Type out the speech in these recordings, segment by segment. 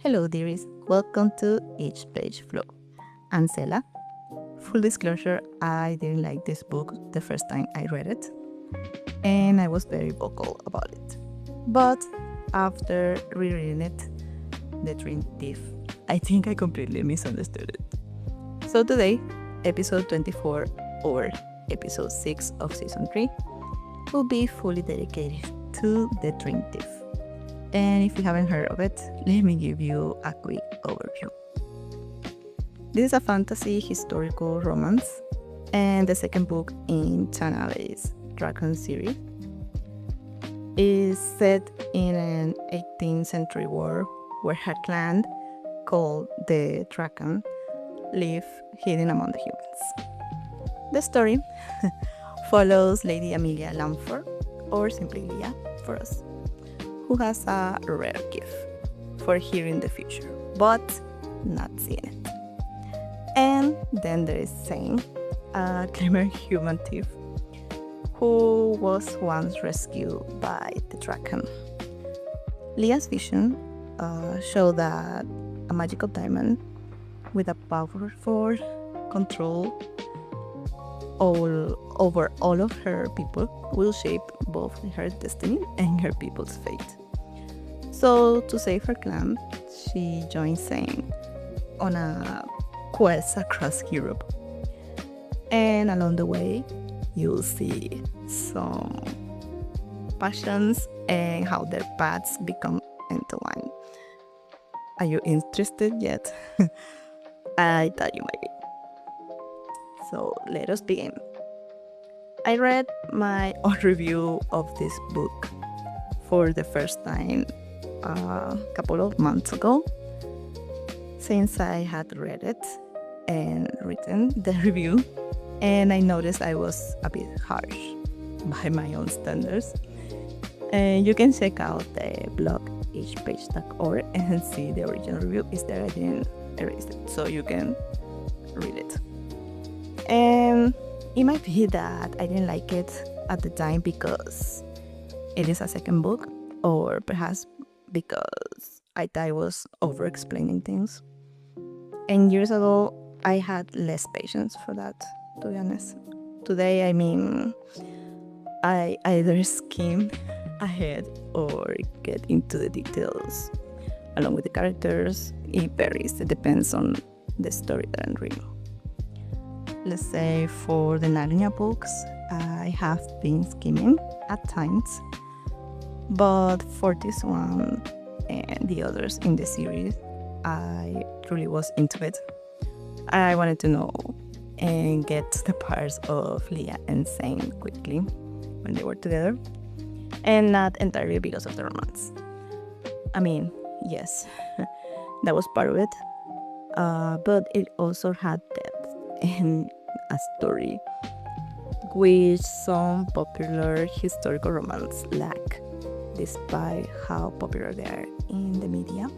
Hello dearies, welcome to EachPage Flow. I'm Sela. Full disclosure, I didn't like this book the first time I read it, and I was very vocal about it. But after rereading it, The Dream Thief, I think I completely misunderstood it. So today, episode 24 or episode 6 of season 3 will be fully dedicated to The Dream Thief. And if you haven't heard of it, let me give you a quick overview. This is a fantasy historical romance and the second book in Shana Abé's Drakon series. It is set in an 18th century war where her clan, called the Drakon, live hidden among the humans. The story follows Lady Amalia Lia Langford, or simply Lia for us, who has a rare gift for hearing the future, but not seeing it. And then there is Zane, a clever human thief who was once rescued by the Drakon. Lia's vision showed that a magical diamond with a powerful control over all of her people will shape both her destiny and her people's fate. So to save her clan, she joins Zane on a quest across Europe. And along the way, you'll see some passions and how their paths become intertwined. Are you interested yet? I thought you might be. So let us begin. I read my own review of this book for the first time a couple of months ago, since I had read it and written the review, and I noticed I was a bit harsh by my own standards. And you can check out the blog EachPage.org and see the original review is there. I didn't erase it, so you can read it. And it might be that I didn't like it at the time because it is a second book, or perhaps because I thought I was over-explaining things. And years ago, I had less patience for that, to be honest. Today, I either skim ahead or get into the details along with the characters. It varies, it depends on the story that I'm reading. Let's say for the Narnia books, I have been skimming at times, but for this one and the others in the series, I truly was into it. I wanted to know and get to the parts of Lia and Zane quickly when they were together, and not entirely because of the romance. I mean, yes, that was part of it, but it also had depth and a story which some popular historical romance lack, despite how popular they are in the media.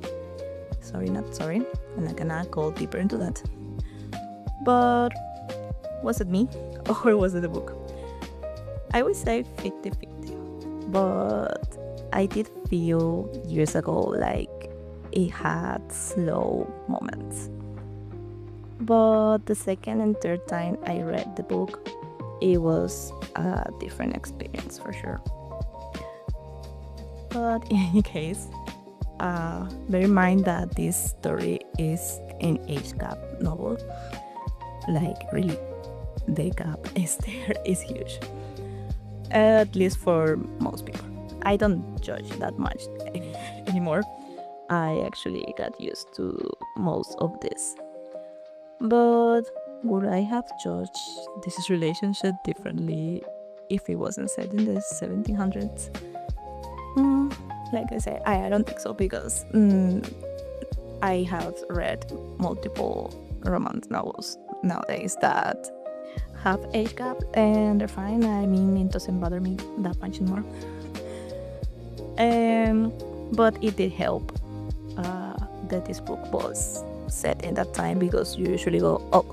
Sorry, not sorry. I'm not gonna go deeper into that. But was it me or was it the book? I would say 50-50, but I did feel years ago like it had slow moments. But the second and third time I read the book, it was a different experience for sure. But in any case, bear in mind that this story is an age gap novel. Like, really, the gap is there, is huge. At least for most people. I don't judge that much anymore. I actually got used to most of this. But would I have judged this relationship differently if it wasn't set in the 1700s? Like I said, I don't think so, because I have read multiple romance novels nowadays that have age gap and they're fine. I mean, it doesn't bother me that much anymore. But it did help that this book was set in that time, because you usually go, oh,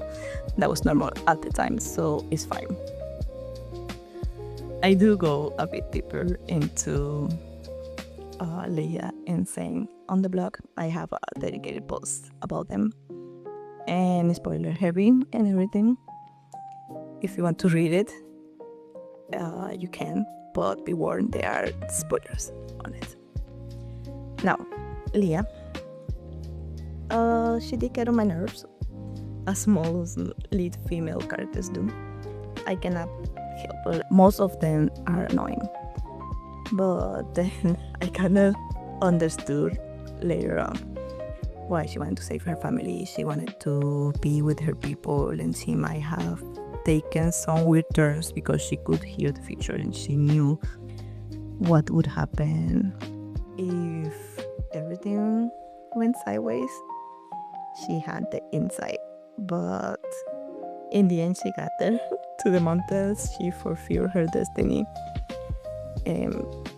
that was normal at the time, so it's fine. I do go a bit deeper into Leia and Zane on the blog. I have a dedicated post about them, and spoiler heavy and everything. If you want to read it, you can, but be warned, there are spoilers on it. Now, Lia, she did get on my nerves, as most lead female characters do. I cannot help it. Most of them are annoying, but then I kind of understood later on why she wanted to save her family. She wanted to be with her people, and she might have taken some weird turns because she could hear the future, and she knew what would happen if everything went sideways. She had the insight, but in the end she got there to the mountains. She fulfilled her destiny, and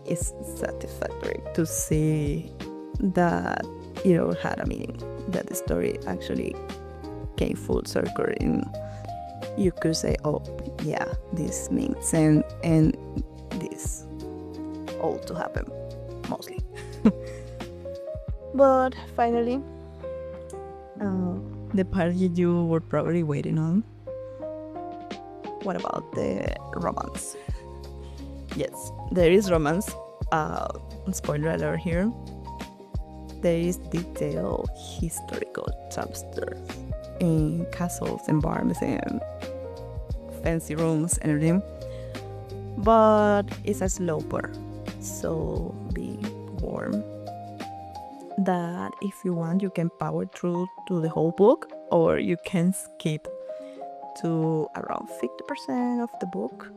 it's satisfactory to see that it all had a meaning, that the story actually came full circle, and you could say, oh yeah, this makes sense, and this all to happen, mostly. But finally, the part you were probably waiting on. What about the romance? Yes, there is romance. Spoiler alert here. There is detailed historical chapters in castles and barns and fancy rooms and everything. But it's a slow burn, so be warned that if you want, you can power through to the whole book, or you can skip to around 50% of the book.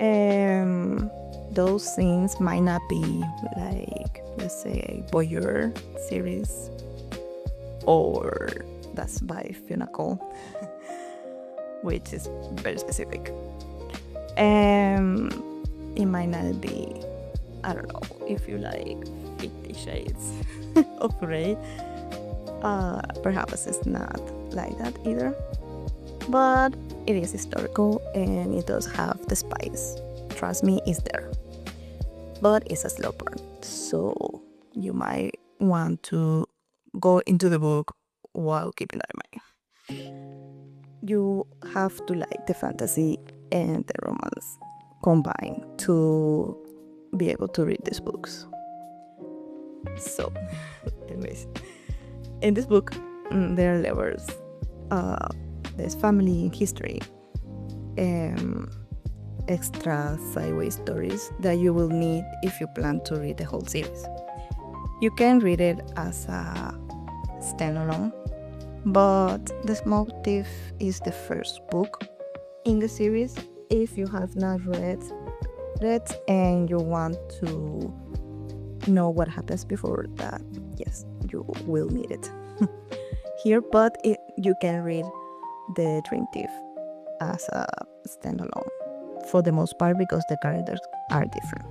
And those scenes might not be like, let's say, a voyeur series, or that's by Fiona Cole, which is very specific. And it might not be, I don't know, if you like 50 Shades of Grey, perhaps it's not like that either. But it is historical, and it does have the spice. Trust me, it's there. But it's a slow burn, so you might want to go into the book while keeping that in mind. You have to like the fantasy and the romance combined to be able to read these books. So, anyways, in this book, there are levels. There's family, history, extra sideways stories that you will need if you plan to read the whole series. You can read it as a standalone, but The Smoke Thief is the first book in the series. If you have not read it and you want to know what happens before that, yes, you will need it here, but you can read The Dream Thief as a standalone for the most part because the characters are different.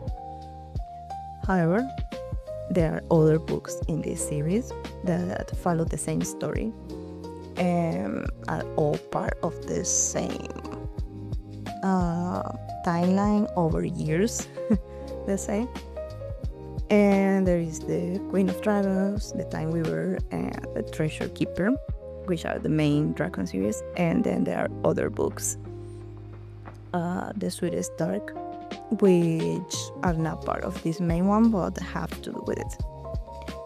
However, there are other books in this series that follow the same story and are all part of the same timeline over years, let's say. And there is the Queen of Dragons, the Time Weaver, and the Treasure Keeper, which are the main Drakon series. And then there are other books, The Sweetest Dark, which are not part of this main one, but have to do with it.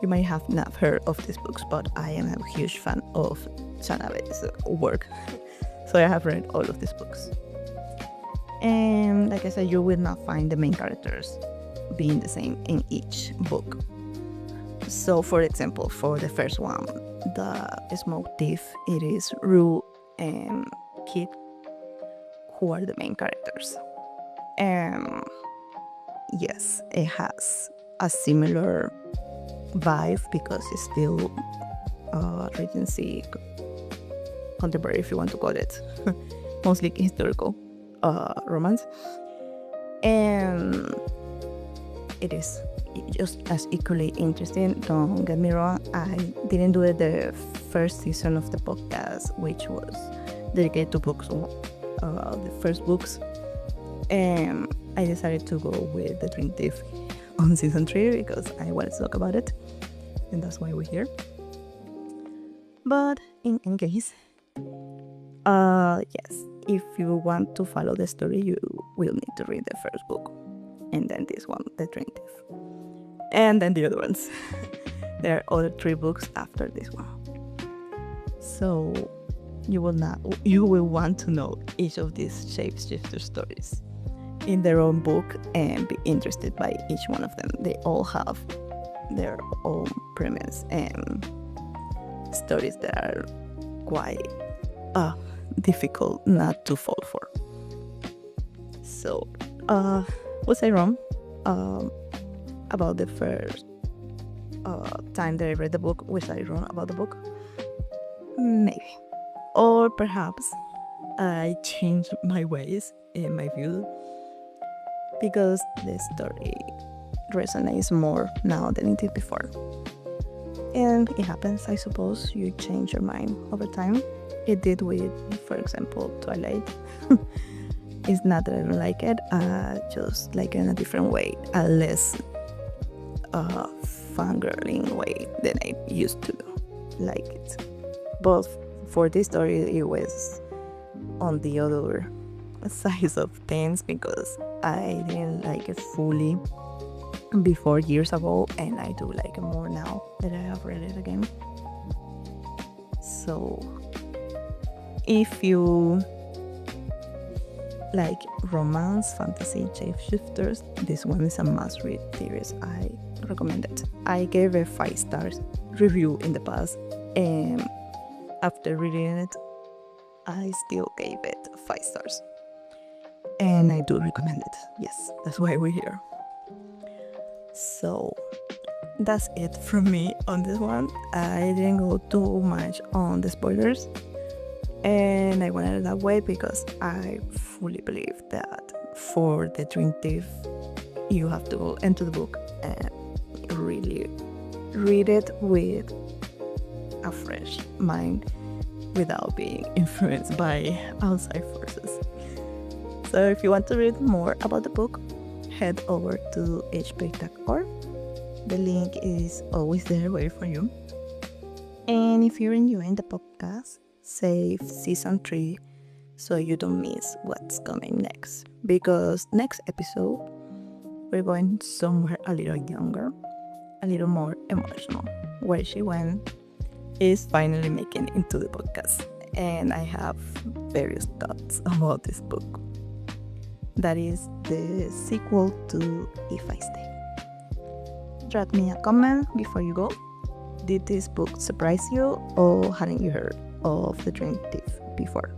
You might have not heard of these books, but I am a huge fan of Shana Abé's work, so I have read all of these books. And like I said, you will not find the main characters being the same in each book. So for example, for the first one, The Smoke Thief, it is Rue and Kit who are the main characters. And yes, it has a similar vibe because it's still Regency contemporary, if you want to call it, mostly historical romance. And it is just as equally interesting. Don't get me wrong, I didn't do it the first season of the podcast, which was dedicated to books, the first books, and I decided to go with The Dream Thief on season 3 because I wanted to talk about it. and that's why we're here. But in case, yes, if you want to follow the story, you will need to read the first book, and then this one, The Dream Thief, and then the other ones. There are other 3 books after this one, so you will want to know each of these shapeshifter stories in their own book and be interested by each one of them. They all have their own premise and stories that are quite difficult not to fall for. So, was I wrong about the first time that I read the book? Was I wrong about the book? Maybe. Or perhaps I changed my ways and my view because the story resonates more now than it did before. And it happens, I suppose, you change your mind over time. It did with, for example, Twilight. It's not that I don't like it, just like in a different way, a less fangirling way than I used to like it. But for this story, it was on the other side of things because I didn't like it fully before years ago, and I do like it more now that I have read it again. So if you like romance, fantasy, shapeshifters, this one is a must-read series. I recommend it. I gave a 5 stars review in the past, and after reading it, I still gave it 5 stars. And I do recommend it. Yes, that's why we're here. So that's it from me on this one. I didn't go too much on the spoilers, and I wanted it that way because I fully believe that for The Dream Thief, you have to go into the book and really read it with a fresh mind without being influenced by outside forces. So if you want to read more about the book, head over to EachPage.org. The link is always there waiting for you. And if you're enjoying the podcast, save season 3 so you don't miss what's coming next. Because next episode, we're going somewhere a little younger, a little more emotional. Where She Went is finally making it into the podcast, and I have various thoughts about this book. That is the sequel to If I Stay. Drop me a comment before you go. Did this book surprise you, or hadn't you heard of The Dream Thief before?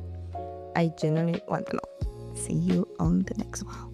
I genuinely want to know. See you on the next one.